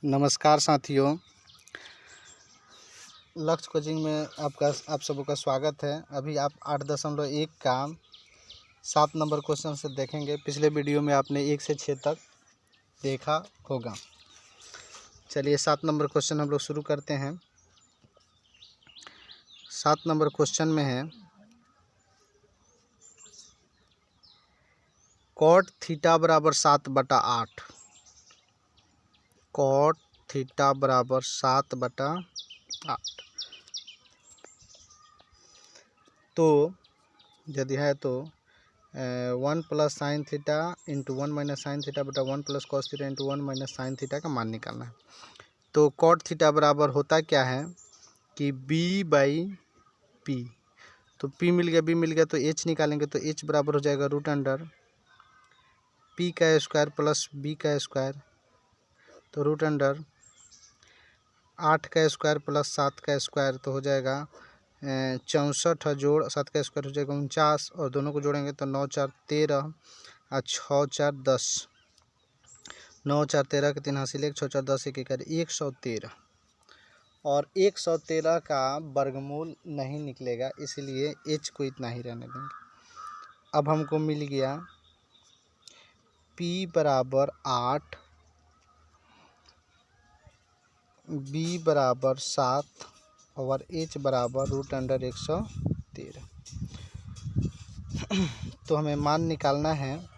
नमस्कार साथियों, लक्ष्य कोचिंग में आप सबों का स्वागत है। अभी आप 8.1 का 7 नंबर क्वेश्चन से देखेंगे। पिछले वीडियो में आपने 1 से 6 तक देखा होगा। चलिए 7 नंबर क्वेश्चन हम लोग शुरू करते हैं। 7 नंबर क्वेश्चन में है कॉट थीटा बराबर 7/8। कॉट थीटा बराबर 7/8। तो यदि है तो 1 plus sine theta into 1 minus sine theta बटा 1 plus cos theta into 1 minus sine theta का मान निकालना है। तो कॉट थीटा बराबर होता क्या है कि b/p। तो p मिल गया तो h निकालेंगे तो h बराबर हो जाएगा रूट अंडर p का स्क्वायर प्लस b का स्क्वायर। तो रूट अंडर 8 का स्क्वायर प्लस 7 का स्क्वायर तो हो जाएगा 64 जोड़ 7 का स्क्वायर हो जाएगा 49 और दोनों को जोड़ेंगे तो 9 4 13 और 6 4 10। 9 4 13 के 3 हासिल 1 6 4 10 1 113 और 113 का वर्गमूल नहीं निकलेगा, इसलिए h को इतना ही रहने देंगे। अब हमको मिल गया p बराबर 8, b बराबर 7 और h बराबर रूट अंडर 113। तो हमें मान निकालना है।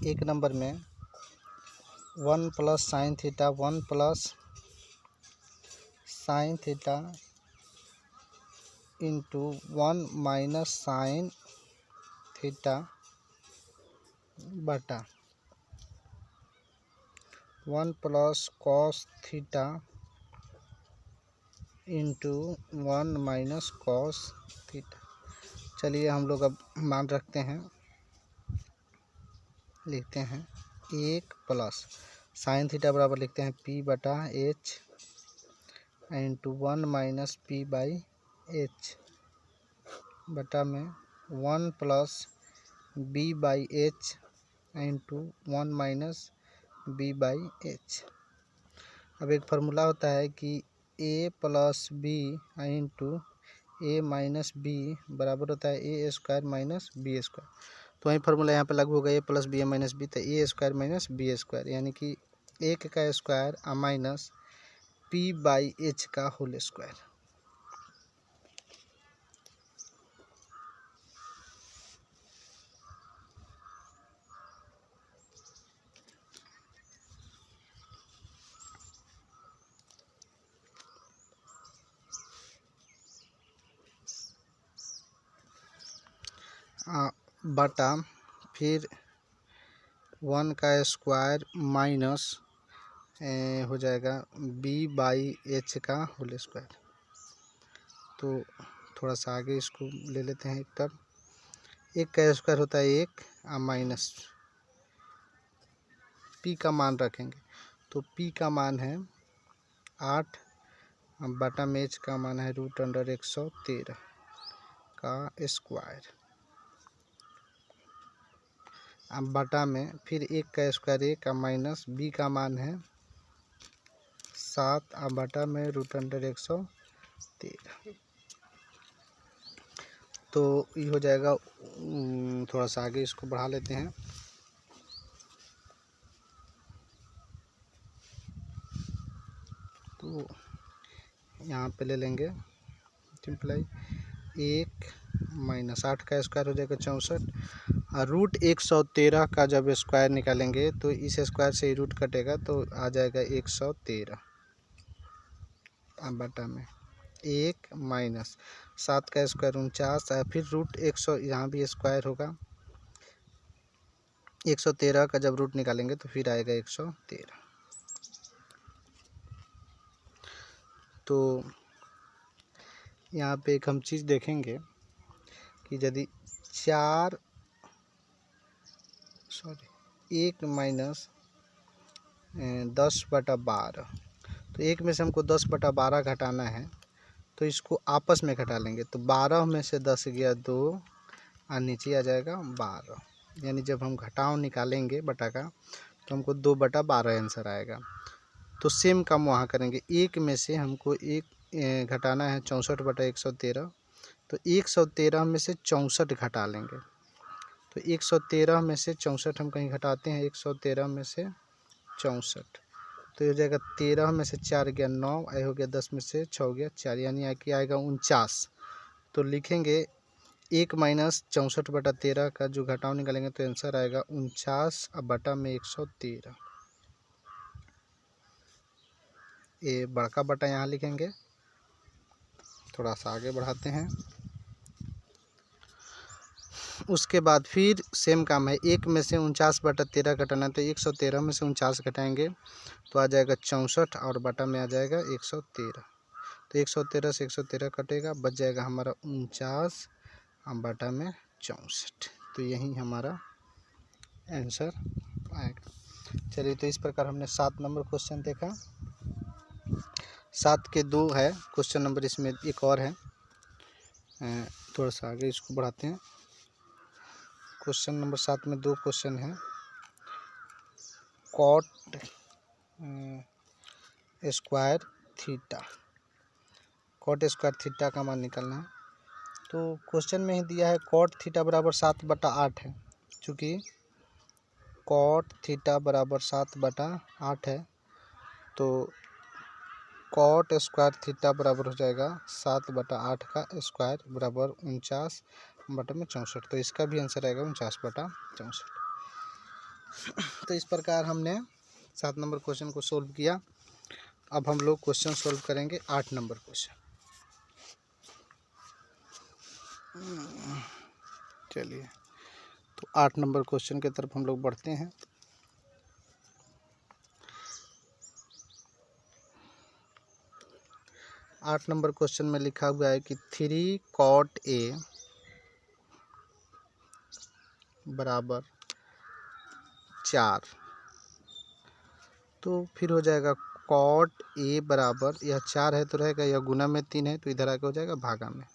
एक नंबर में 1 plus sine theta 1 plus sine theta into 1 minus sine theta बटा 1 plus cos theta into 1 minus cos theta. चलिए हम लोग अब मान रखते हैं, लिखते हैं 1 प्लस साइन थीटा बराबर लिखते हैं p/h इंटू 1 माइनस p/h बटा में 1 plus b/h into 1 minus b/h। अब एक फार्मूला होता है कि a plus b into a minus b बराबर होता है A square minus B square. तो वही फार्मूला यहाँ पे लागू होगा, a plus B minus B तो A square minus B square, यानी कि 1 का स्क्वायर माइनस p/h का होल स्क्वायर। बटा फिर 1 का स्क्वायर माइनस हो जाएगा b/h का होल स्क्वायर। तो थोड़ा सा आगे इसको ले लेते हैं। एक तरफ 1 का स्क्वायर होता है 1 माइनस p का मान रखेंगे तो p का मान है 8 बटा में h का मान है रूट अंडर 113 का स्क्वायर। अब बटा में फिर 1 का स्क्वायर 1 माइनस b का मान है 7 बटा में रूट अंडर 113। तो ये हो जाएगा। थोड़ा सा आगे इसको बढ़ा लेते हैं। तो यहाँ पे ले लेंगे सिंप्लाई 1 माइनस 8 का स्क्वायर हो जाएगा 64 और रूट 113 का जब स्क्वायर निकालेंगे तो इस स्क्वायर से ही रूट कटेगा तो आ जाएगा 113 बटा में 1 माइनस 7 का स्क्वायर 49 फिर रूट 100, यहाँ भी स्क्वायर होगा 113 का जब रूट निकालेंगे तो फिर आएगा 113। तो यहाँ पे एक हम चीज़ देखेंगे कि यदि 1 माइनस 10/12, तो 1 में से हमको 10/12 घटाना है तो इसको आपस में घटा लेंगे। तो 12 में से 10 गया 2 और नीचे आ जाएगा 12, यानी जब हम घटाव निकालेंगे बटा का तो हमको 2/12 आंसर आएगा। तो सेम काम वहाँ करेंगे। एक में से हमको एक घटाना है 64/113, तो 113 में से 64 घटा लेंगे। तो 113 में से 64 हम कहीं घटाते हैं, 113 में से 64, तो हो जाएगा 13 में से 4 गया 9, आई हो गया 10 में से 6 गया 4, यानी कि आएगा 49। तो लिखेंगे 1 माइनस 64/13 का जो घटाव निकालेंगे तो आंसर आएगा 49 बटा में 113। ये बड़का बटा यहाँ लिखेंगे। थोड़ा सा आगे बढ़ाते हैं। उसके बाद फिर सेम काम है, 1 में से 49/13 घटाना, तो 113 में से 49 घटाएंगे तो आ जाएगा 64 और बटा में आ जाएगा 113। तो 113 से 113 कटेगा, बच जाएगा हमारा 49 बटा में 64। तो यही हमारा आंसर आएगा। चलिए, तो इस प्रकार हमने 7 नंबर क्वेश्चन देखा। 7 के 2 है क्वेश्चन नंबर, इसमें एक और है, थोड़ा सा आगे इसको बढ़ाते हैं। क्वेश्चन नंबर 7 में 2 क्वेश्चन हैं। Cot square theta, cot square theta का मान निकालना है। तो क्वेश्चन में ही दिया है कॉट थीटा बराबर 7/8 है। चूँकि कॉट थीटा बराबर 7/8 है, तो कॉट स्क्वायर थीटा बराबर हो जाएगा 7/8 का स्क्वायर बराबर 49/64। तो इसका भी आंसर आएगा 49/64। तो इस प्रकार हमने 7 नंबर क्वेश्चन को सोल्व किया। अब हम लोग क्वेश्चन सोल्व करेंगे 8 नंबर क्वेश्चन। चलिए, तो 8 नंबर क्वेश्चन की तरफ हम लोग बढ़ते हैं। आठ नंबर क्वेश्चन में लिखा हुआ है कि 3 cot A बराबर 4। तो फिर हो जाएगा cot A बराबर, यह 4 है तो रहेगा, यह गुना में 3 है तो इधर आके हो जाएगा भागा में।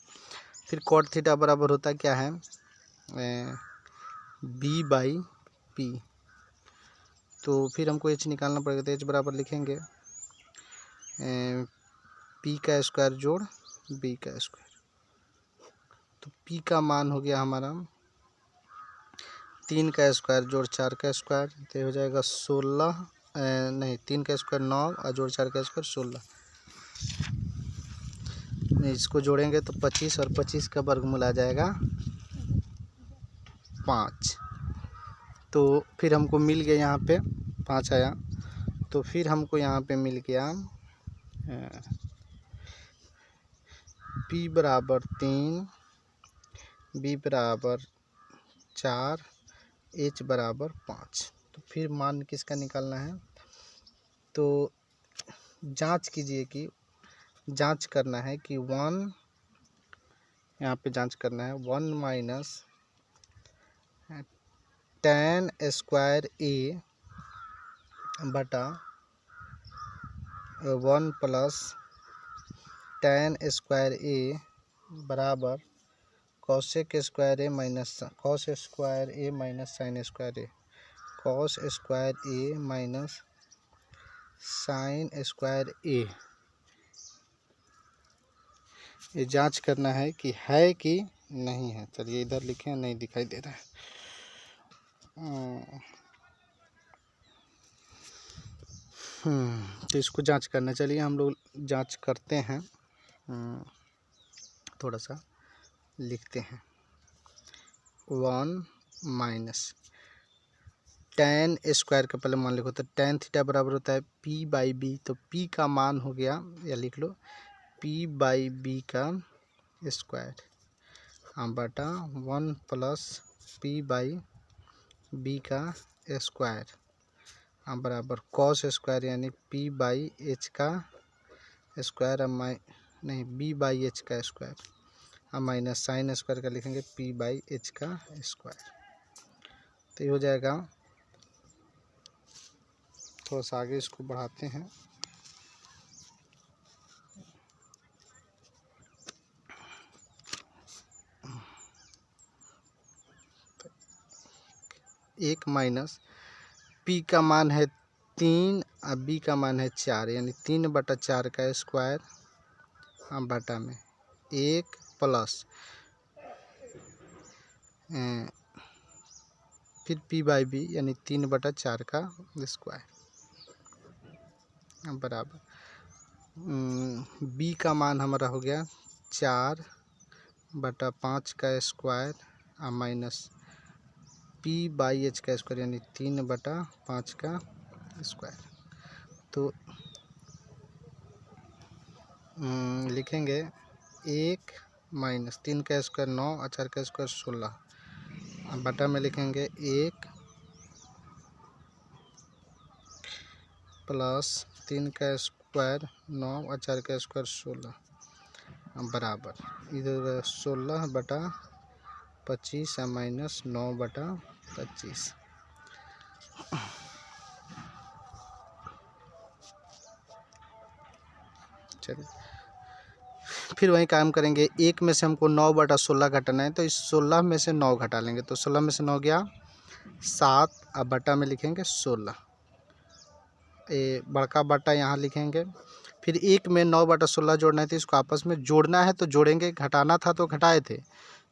फिर cot थीटा बराबर होता क्या है, B/P। तो फिर हमको H निकालना पड़ेगा, तो H बराबर लिखेंगे P का स्क्वायर जोड़ B का स्क्वायर। तो P का मान हो गया हमारा 3 का स्क्वायर जोड़ 4 का स्क्वायर, तो हो जाएगा 16, नहीं 3 का स्क्वायर 9 और जोड़ 4 का स्क्वायर 16। इसको जोड़ेंगे तो 25 और 25 का वर्गमूल आ जाएगा 5। तो फिर हमको मिल गया, यहाँ पे 5 आया, तो फिर हमको यहाँ पे मिल गया P बराबर 3, B बराबर 4, H बराबर 5। तो फिर मान किसका निकालना है, तो जांच कीजिए कि जांच करना है कि 1, यहाँ पे जांच करना है 1 माइनस tan स्क्वायर A बटा 1 प्लस tan स्क्वायर A बराबर cosec square A minus cos square A minus sine square A, cos square A minus sine square A। ये जांच करना है कि है कि नहीं है। चलिए इधर लिखें, नहीं दिखाई दे रहा है। तो इसको जांच करना, चलिए हम लोग जांच करते हैं। थोड़ा सा लिखते हैं, 1 माइनस tan स्क्वायर का पहले मान लिखो, तो tan थीटा बराबर होता है P/B। तो P का मान हो गया, या लिख लो P/B का स्क्वायर बटा 1 प्लस P/B का स्क्वायर बराबर cos स्क्वायर यानी P/H का स्क्वायर, नहीं B/H का स्क्वायर माइनस साइन स्क्वायर का लिखेंगे P/H का स्क्वायर। तो ये हो जाएगा, थोड़ा सा आगे इसको बढ़ाते हैं। एक माइनस P का मान है 3 अब बी का मान है 4, यानी 3/4 का स्क्वायर बटा में 1 प्लस फिर p/b यानी 3/4 का स्क्वायर बराबर बी का मान हमारा हो गया 4/5 का स्क्वायर माइनस p/h का स्क्वायर यानी 3/5 का स्क्वायर। तो लिखेंगे 1 माइनस 3 का स्क्वायर 9 और 4 का स्क्वायर 16 बटा में लिखेंगे 1 प्लस 3 का स्क्वायर 9 और 4 का स्क्वायर 16 बराबर इधर 16/25 माइनस 9/25। चलिए फिर वही काम करेंगे। 1 में से हमको 9/16 घटाना है, तो इस 16 में से 9 घटा लेंगे। तो 16 में से 9 गया 7, अब बटा में लिखेंगे 16। ये बड़का बटा यहाँ लिखेंगे। फिर 1 में 9/16 जोड़ना है, तो इसको आपस में जोड़ना है तो जोड़ेंगे, घटाना था तो घटाए थे,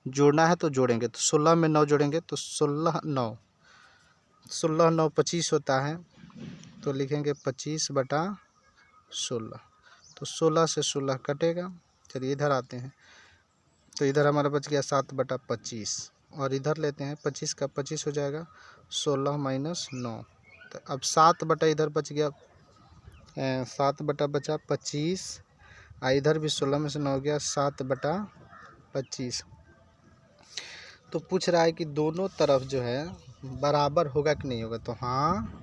जोड़ना है तो जोड़ेंगे। तो 16 में 9 जोड़ेंगे तो 16 9 25 होता है, तो लिखेंगे 25/16। तो 16 से 16 कटेगा। चलिए इधर आते हैं, तो इधर हमारा बच गया 7/25 और इधर लेते हैं 25 का 25 हो जाएगा 16 माइनस 9। तो अब 7 बटा इधर बच गया 7 बटा बचा 25 इधर भी 16 में से 9 गया 7/25। तो पूछ रहा है कि दोनों तरफ जो है बराबर होगा कि नहीं होगा। तो हाँ,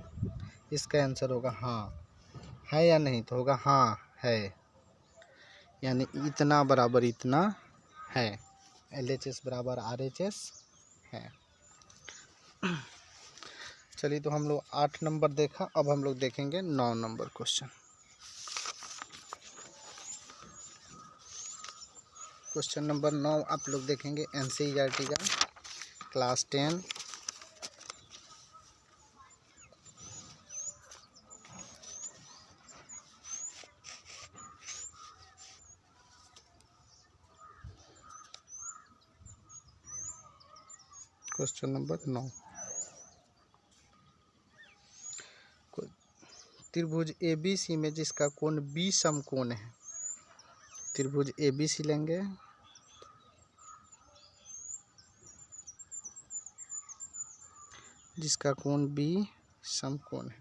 इसका आंसर होगा हाँ है या नहीं, तो होगा हाँ है, यानी इतना बराबर इतना है। LHS बराबर RHS है। चलिए तो हम लोग 8 नंबर देखा, अब हम लोग देखेंगे 9 नंबर क्वेश्चन। क्वेश्चन नंबर 9 आप लोग देखेंगे NCERT का क्लास 10। क्वेश्चन नंबर 9, त्रिभुज ABC में जिसका कोण B समकोण है। त्रिभुज ABC लेंगे, जिसका कोण B समकोण है,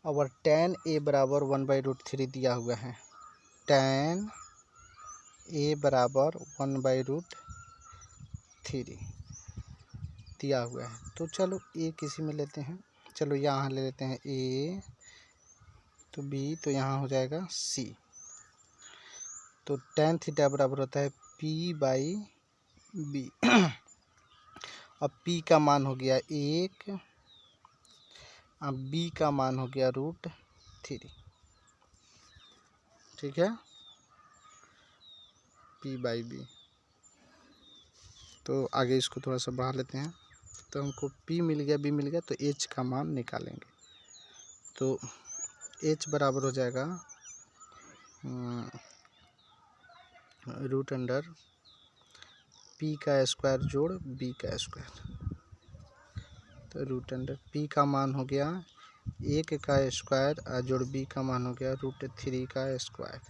और tan A बराबर 1/√3 दिया हुआ है। tan A बराबर 1/√3 दिया हुआ है। तो चलो A किसी में लेते हैं, चलो यहाँ ले लेते हैं A, तो B, तो यहाँ हो जाएगा C। तो tan थीटा बराबर होता है P/B। अब P का मान हो गया 1, अब B का मान हो गया √3। ठीक है, P/B। तो आगे इसको थोड़ा सा बढ़ा लेते हैं, तो हमको P मिल गया, B मिल गया, तो H का मान निकालेंगे। तो H बराबर हो जाएगा √P का स्क्वायर जोड़ B का स्क्वायर। तो √P का मान हो गया 1 का स्क्वायर जोड़ B का मान हो गया √3 का स्क्वायर।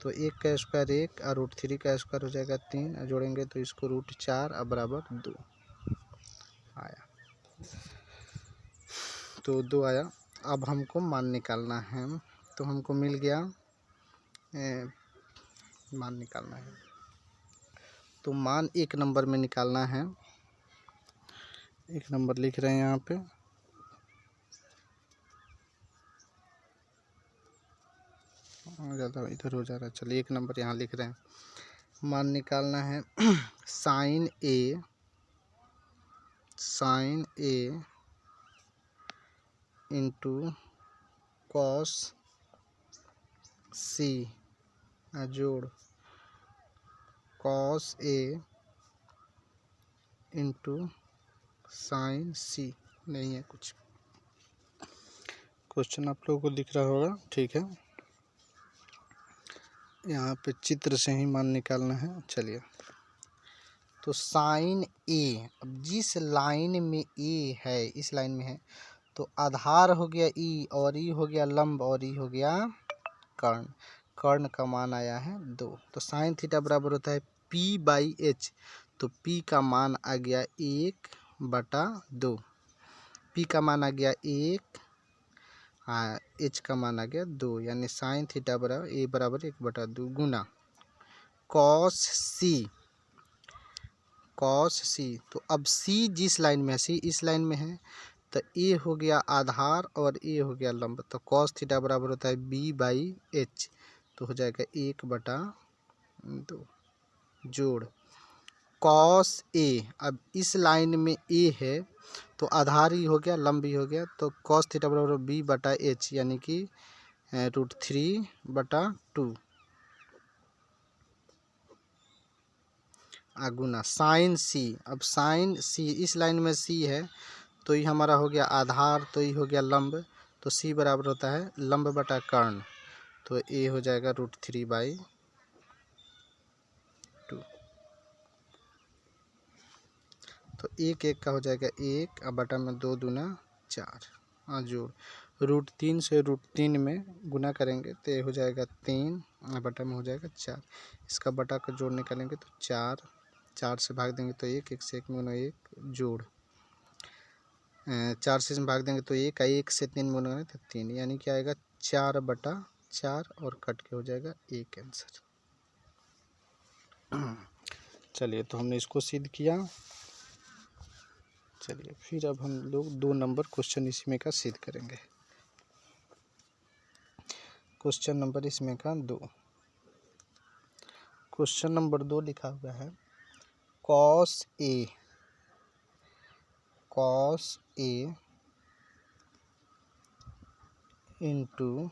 तो 1 का स्क्वायर 1 और √3 का स्क्वायर हो जाएगा 3, जोड़ेंगे तो इसको √4 बराबर 2 आया। तो 2 आया। अब हमको मान निकालना है, तो हमको मिल गया मान निकालना है। तो मान 1 नंबर में निकालना है। 1 नंबर लिख रहे हैं यहाँ पे, ज़्यादा इधर हो जा रहा है। चलिए 1 नंबर यहाँ लिख रहे हैं। मान निकालना है sin A into cos C जोड़ cos A into sin C, नहीं है कुछ। क्वेश्चन आप लोगों को दिख रहा होगा, ठीक है। यहाँ पे चित्र से ही मान निकालना है। चलिए, तो साइन ए, अब जिस लाइन में ए है, इस लाइन में है, तो आधार हो गया ई, और ई हो गया लंब, और ई हो गया कर्ण। कर्ण का मान आया है 2। तो साइन थीटा बराबर होता है p/h। तो p का मान आ गया 1/2। p का मान आ गया 1, h का मान आ गया 2, यानी साइन थीटा बराबर a बराबर 1/2 गुना कॉस सी। तो अब c जिस लाइन में है, c इस लाइन में है, तो a हो गया आधार और a हो गया लंब। तो कॉस थीटा बराबर होता है b/h। तो हो जाएगा 1/2 जोड़ कॉस ए। अब इस लाइन में a है, तो आधार ही हो गया, लंब भी हो गया, तो कॉस थीटा बराबर b/h, यानी कि √3/2 गुना साइन सी। अब साइन सी, इस लाइन में c है, तो ये हमारा हो गया आधार, तो ये हो गया लंब, तो c बराबर होता है लंब बटा कर्ण। तो a हो जाएगा √3/2। तो 1 का हो जाएगा 1, अब बटा में 2 दूना 4, जोड़ √3 से √3 में गुना करेंगे तो ये हो जाएगा 3, बटा में हो जाएगा 4। इसका बटा का जोड़ निकालेंगे तो 4 से भाग देंगे तो 1 से 1 में 1 जोड़ 4 से भाग देंगे तो 1 से 3 में तो 3, यानी क्या आएगा 4/4, और कट के हो जाएगा 1 आंसर। चलिए, तो हमने इसको सिद्ध किया। चलिए, फिर अब हम लोग 2 नंबर क्वेश्चन इसमें का सिद्ध करेंगे। क्वेश्चन नंबर इसमें का 2। क्वेश्चन नंबर 2 लिखा हुआ है cos A into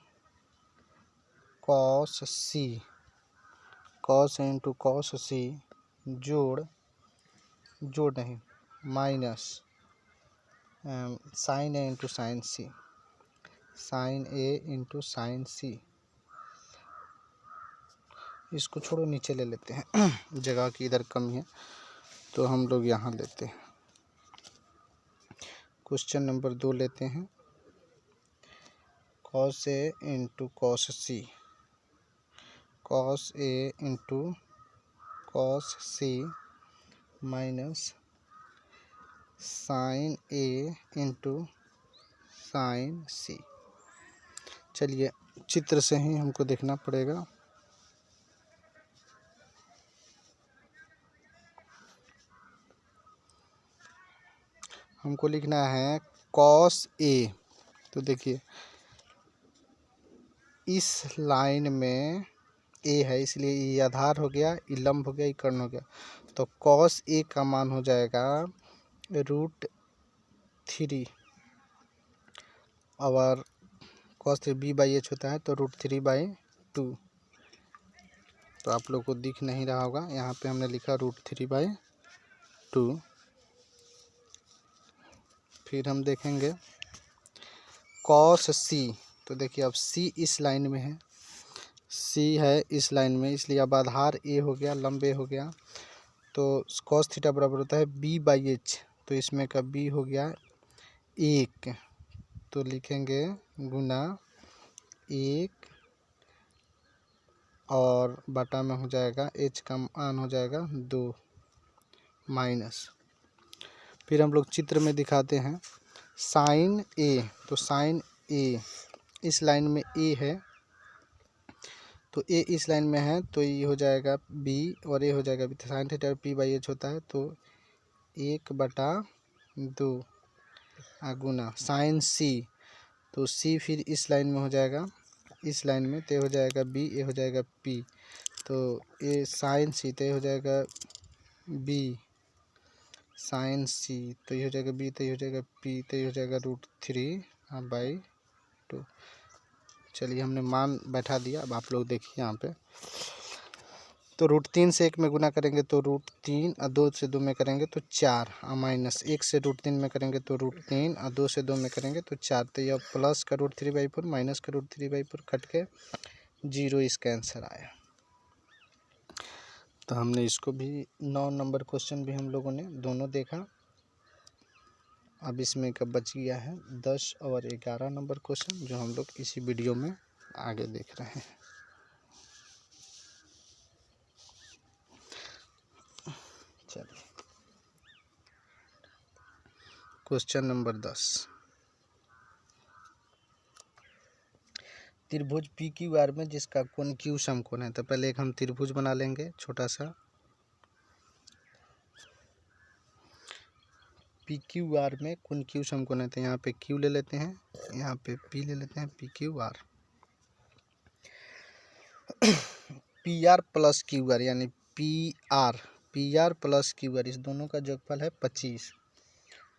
cos into cos सी जोड़ नहीं माइनस साइन ए इंटू साइन सी। इसको छोड़ो, नीचे ले लेते हैं जगह की इधर कमी है, तो हम लोग यहाँ लेते हैं। क्वेश्चन नंबर 2 लेते हैं cos A into cos C minus sign A into sine सी। चलिए, चित्र से ही हमको देखना पड़ेगा। हमको लिखना है कॉस ए। तो देखिए, इस लाइन में ए है, इसलिए ये आधार हो गया, ये लंब हो गया, ये कर्ण हो गया। तो कॉस ए का मान हो जाएगा √3, और कॉस b/h होता है, तो √3/2। तो आप लोग को दिख नहीं रहा होगा, यहाँ पे हमने लिखा √3/2। फिर हम देखेंगे कॉस सी। तो देखिए, अब सी इस लाइन में है, इस लाइन में, इसलिए अब आधार ए हो गया, लंब ए हो गया, तो कॉस थीटा बराबर होता है b/h। तो इसमें का b हो गया 1, तो लिखेंगे गुना 1, और बटा में हो जाएगा h का मान हो जाएगा 2 माइनस। फिर हम लोग चित्र में दिखाते हैं साइन ए। तो साइन ए, इस लाइन में ए है, तो ए इस लाइन में है, तो ये हो जाएगा b, और ये हो जाएगा b। तो साइन थीटा p/h होता है, तो 1/2 गुना साइन सी। तो सी फिर इस लाइन में हो जाएगा, इस लाइन में, तो हो जाएगा b, ये हो जाएगा p। तो ये साइन सी, तो ये हो जाएगा b साइन सी, तो ये हो जाएगा b, तो ये हो जाएगा p, तो ये हो जाएगा √3/2। चलिए, हमने मान बैठा दिया। अब आप लोग देखिए यहाँ पे तो √3 से 1 में गुना करेंगे तो √3 और 2 से 2 में करेंगे तो 4 और माइनस 1 से √3 में करेंगे तो √3 और 2 से 2 में करेंगे तो 4। तो यह प्लस का √3/4 माइनस का √3/4 कट के 0 इसका आंसर आया। तो हमने इसको भी 9 नंबर क्वेश्चन भी हम लोगों ने दोनों देखा। अब इसमें का बच गया है 10 और 11 नंबर क्वेश्चन जो हम लोग इसी वीडियो में आगे देख रहे हैं। चलिए क्वेश्चन नंबर 10, त्रिभुज PQR में जिसका कोण Q समकोण है। तो पहले एक हम त्रिभुज बना लेंगे छोटा सा। PQR में कोण Q समकोण है तो यहाँ पे Q ले लेते हैं, यहाँ पे P ले लेते हैं, PQR। PR प्लस QR यानी PR प्लस QR इस दोनों का जोगफल है 25।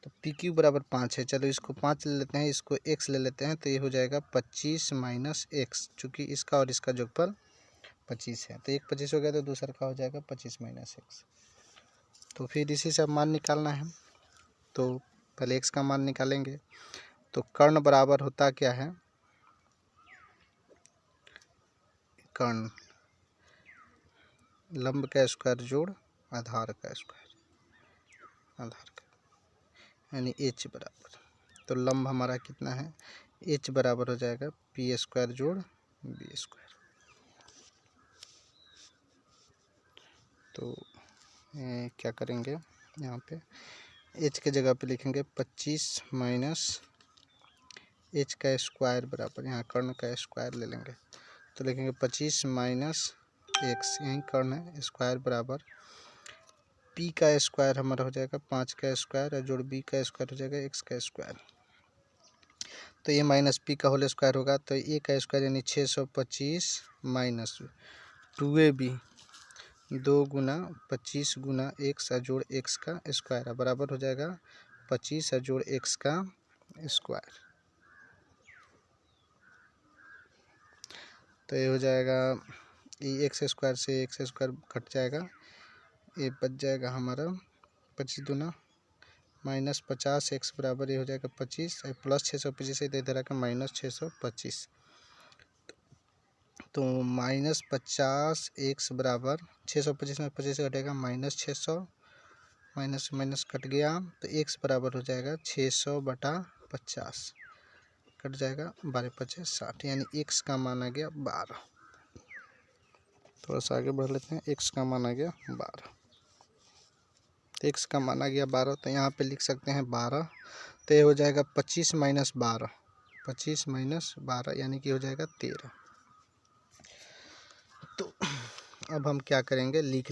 तो PQ बराबर 5 है। चलो इसको 5 ले लेते हैं, इसको x ले लेते हैं तो ये हो जाएगा 25 माइनस x, चूँकि इसका और इसका जोगफल 25 है। तो एक 25 हो गया तो दूसरा का हो जाएगा 25 माइनस x। तो फिर इसी से मान निकालना है। तो पहले x का मान निकालेंगे। तो कर्ण बराबर होता क्या है, कर्ण लंब का स्क्वायर जोड़ आधार का स्क्वायर, आधार का यानी h बराबर। तो लंब हमारा कितना है, h बराबर हो जाएगा p² जोड़ b²। तो क्या करेंगे, यहाँ पे h के जगह पे लिखेंगे 25 माइनस h का स्क्वायर बराबर, यहाँ कर्ण का स्क्वायर ले लेंगे तो लिखेंगे 25 माइनस x, यहीं कर्ण है, स्क्वायर बराबर p का स्क्वायर हमारा हो जाएगा 5 का स्क्वायर और जोड़ b का स्क्वायर हो जाएगा x का स्क्वायर। तो ये माइनस p का होल स्क्वायर होगा तो a का स्क्वायर यानी 625 माइनस 2ab 2 गुना 25 गुना x और जोड़ x का स्क्वायर बराबर हो जाएगा 25 और जोड़ x का स्क्वायर। तो ये हो जाएगा, ये एक्स स्क्वायर से एक्स स्क्वायर कट जाएगा, ये बच जाएगा हमारा 25 दूना माइनस 50 x बराबर ये हो जाएगा 25 प्लस 625 इधर आकर माइनस 625। तो माइनस 50 x बराबर 625 में 25 घटेगा माइनस 600, माइनस माइनस कट गया तो x बराबर हो जाएगा 600/50 कट जाएगा 12 × 5 = 60 यानी x का मान आ गया 12। थोड़ा सा आगे बढ़ लेते हैं, x का मान आ गया 12। तो x का मान आ गया 12 तो यहाँ पे लिख सकते हैं 12। तो ये हो जाएगा 25 माइनस 12, 25 माइनस 12 यानी कि हो जाएगा 13। तो अब हम क्या करेंगे, लिख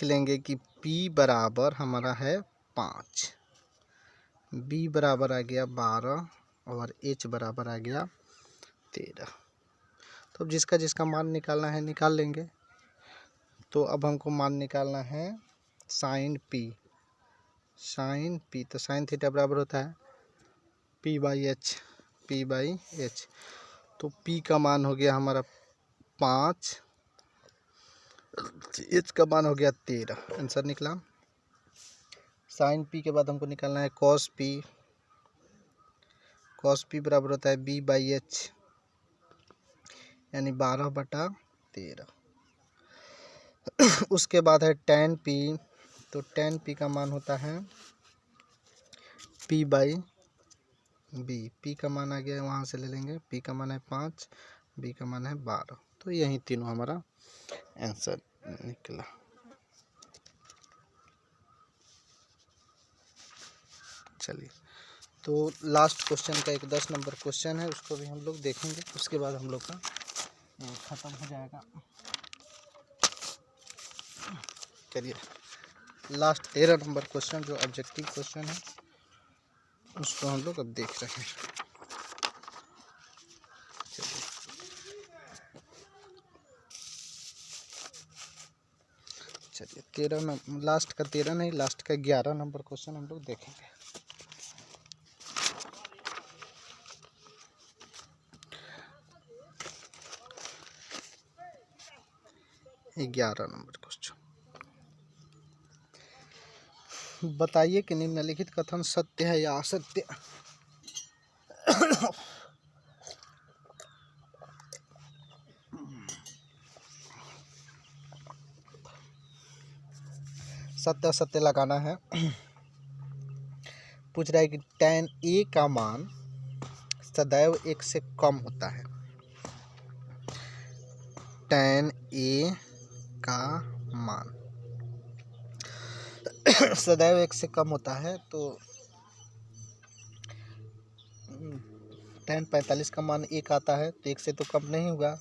लेंगे कि P बराबर हमारा है 5, B बराबर आ गया 12 और H बराबर आ गया 13। तो अब जिसका जिसका मान निकालना है निकाल लेंगे। तो अब हमको मान निकालना है साइन P। तो साइन थीटा बराबर होता है P/H, P/H। तो P का मान हो गया हमारा 5, H का मान हो गया 13, आंसर निकला। साइन P के बाद हमको निकालना है कॉस P बराबर होता है B/H यानी 12/13। उसके बाद है tan P। तो tan P का मान होता है P/B। P का मान आ गया, वहाँ से ले लेंगे, P का मान है 5, B का मान है 12। तो यही तीनों हमारा आंसर निकला। चलिए तो लास्ट क्वेश्चन का एक 10 नंबर क्वेश्चन है, उसको भी हम लोग देखेंगे, उसके बाद हम लोग का ख़त्म हो जाएगा। चलिए लास्ट 13 नंबर क्वेश्चन जो ऑब्जेक्टिव क्वेश्चन है उसको हम लोग अब देख रहे हैं। चलिए 13 लास्ट का 13 नहीं, लास्ट का 11 नंबर क्वेश्चन हम लोग देखेंगे। 11 नंबर क्वेश्चन, बताइए कि निम्नलिखित कथन सत्य है या असत्य। सत्य असत्य लगाना है। पूछ रहा है कि tan a का मान सदैव 1 से कम होता है। tan a का मान सदैव 1 से कम होता है, तो tan 45 का मान 1 आता है, तो 1 से तो कम नहीं होगा,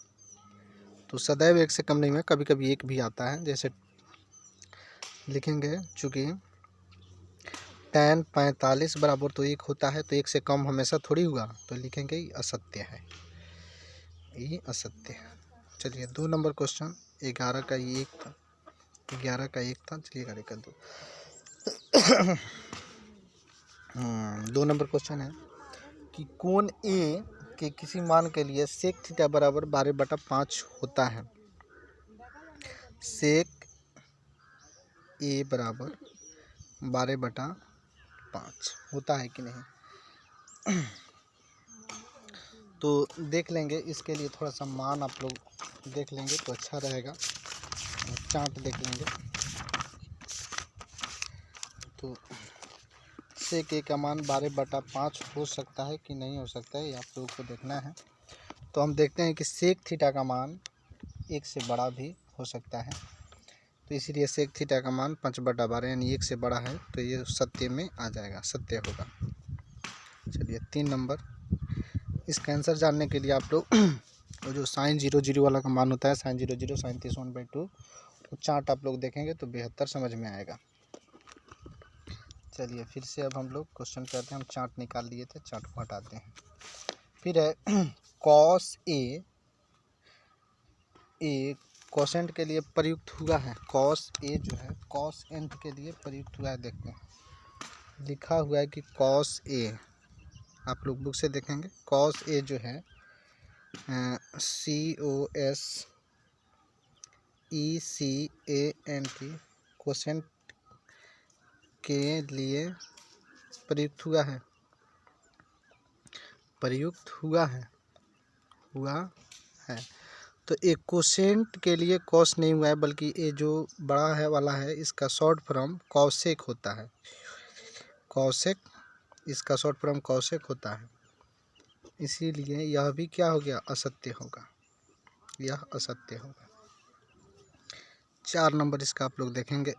तो सदैव 1 से कम नहीं हुआ, कभी कभी 1 भी आता है। जैसे लिखेंगे, चूँकि tan 45 बराबर तो 1 होता है, तो 1 से कम हमेशा थोड़ी हुआ, तो लिखेंगे ये असत्य है, ये असत्य है। चलिए 2 नंबर क्वेश्चन, 11 का ये 1 था, 11 का 1 था, चलिए 11 का 2। 2 नंबर क्वेश्चन है कि कोण ए के किसी मान के लिए सेक थीटा बराबर 12/5 होता है। सेक ए बराबर 12/5 होता है कि नहीं, तो देख लेंगे। इसके लिए थोड़ा सा मान आप लोग देख लेंगे तो अच्छा रहेगा, चार्ट देख लेंगे। तो सेक ए का मान 12/5 हो सकता है कि नहीं हो सकता है, ये आप लोगों को देखना है। तो हम देखते हैं कि सेक थीटा का मान 1 से बड़ा भी हो सकता है, तो इसीलिए सेक थीटा का मान 5/12 यानी 1 से बड़ा है, तो ये सत्य में आ जाएगा, सत्य होगा। चलिए 3 नंबर, इसका आंसर जानने के लिए आप लोग वो जो sin 0 वाला का मान होता है, sin 0 sin 30/2, वो चार्ट आप लोग देखेंगे तो बेहतर समझ में आएगा। चलिए फिर से अब हम लोग क्वेश्चन करते हैं। हम चार्ट निकाल लिए थे, चार्ट को हटाते हैं। फिर है cos a कोसेंट के लिए प्रयुक्त हुआ है। cos a जो है cos nth के लिए प्रयुक्त हुआ है। देखते हैं, लिखा हुआ है कि cos a, आप लोग बुक से देखेंगे। cos a जो है COSECANT कोसेंट के लिए प्रयुक्त हुआ है, प्रयुक्त हुआ है। तो एक कोसेंट के लिए कॉस नहीं हुआ है, बल्कि ये जो बड़ा है वाला है, इसका शॉर्ट फॉर्म कॉसेक होता है। कॉसेक, इसका शॉर्ट फॉर्म कॉसेक होता है, इसीलिए यह भी क्या हो गया, असत्य होगा, यह असत्य होगा। 4 नंबर इसका आप लोग देखेंगे।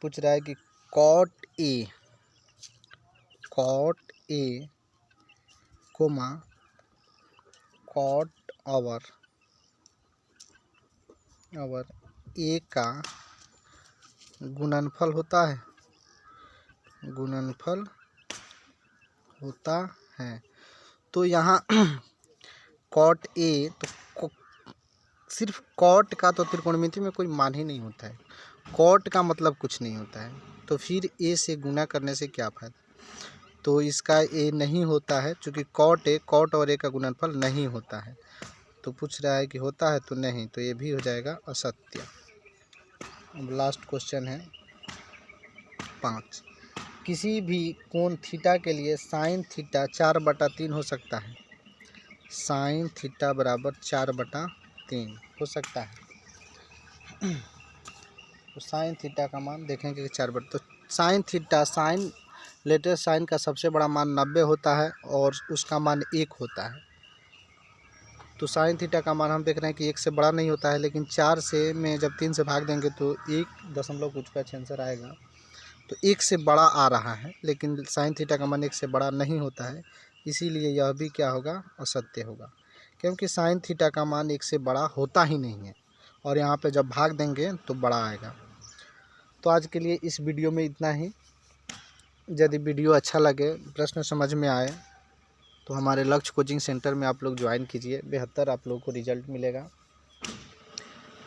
पूछ रहा है कि cot a कोमा cot आवर a का गुणनफल होता है, गुणनफल होता है। तो यहाँ cot a, तो सिर्फ cot का तो त्रिकोणमिति में कोई मान ही नहीं होता है, cot का मतलब कुछ नहीं होता है, तो फिर a से गुना करने से क्या फायदा। तो इसका a नहीं होता है, चूँकि cot और a का गुणनफल नहीं होता है। तो पूछ रहा है कि होता है, तो नहीं, तो ये भी हो जाएगा असत्य। अब लास्ट क्वेश्चन है 5, किसी भी कोण थीटा के लिए साइन थीटा 4/3 हो सकता है। साइन थीटा बराबर 4/3 हो सकता है। तो साइन थीटा का मान देखेंगे कि 4/3, तो sine theta, sine latest sine का सबसे बड़ा मान 90 होता है और उसका मान 1 होता है। तो साइन थीटा का मान हम देख रहे हैं कि 1 से बड़ा नहीं होता है, लेकिन 4 से में जब 3 से भाग देंगे तो 1 कुछ का आंसर आएगा, तो 1 से बड़ा आ रहा है, लेकिन साइन थीटा का मान 1 से बड़ा नहीं होता है, इसीलिए यह भी क्या होगा, असत्य होगा, क्योंकि साइन थीटा का मान 1 से बड़ा होता ही नहीं है, और यहाँ पे जब भाग देंगे तो बड़ा आएगा। तो आज के लिए इस वीडियो में इतना ही। यदि वीडियो अच्छा लगे, प्रश्न समझ में आए, तो हमारे लक्ष्य कोचिंग सेंटर में आप लोग ज्वाइन कीजिए, बेहतर आप लोगों को रिजल्ट मिलेगा।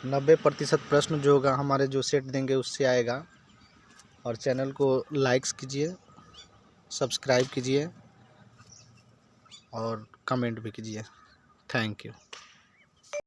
90% प्रश्न जो होगा हमारे जो सेट देंगे उससे आएगा। और चैनल को लाइक्स कीजिए, सब्सक्राइब कीजिए और कमेंट भी कीजिए। Thank you.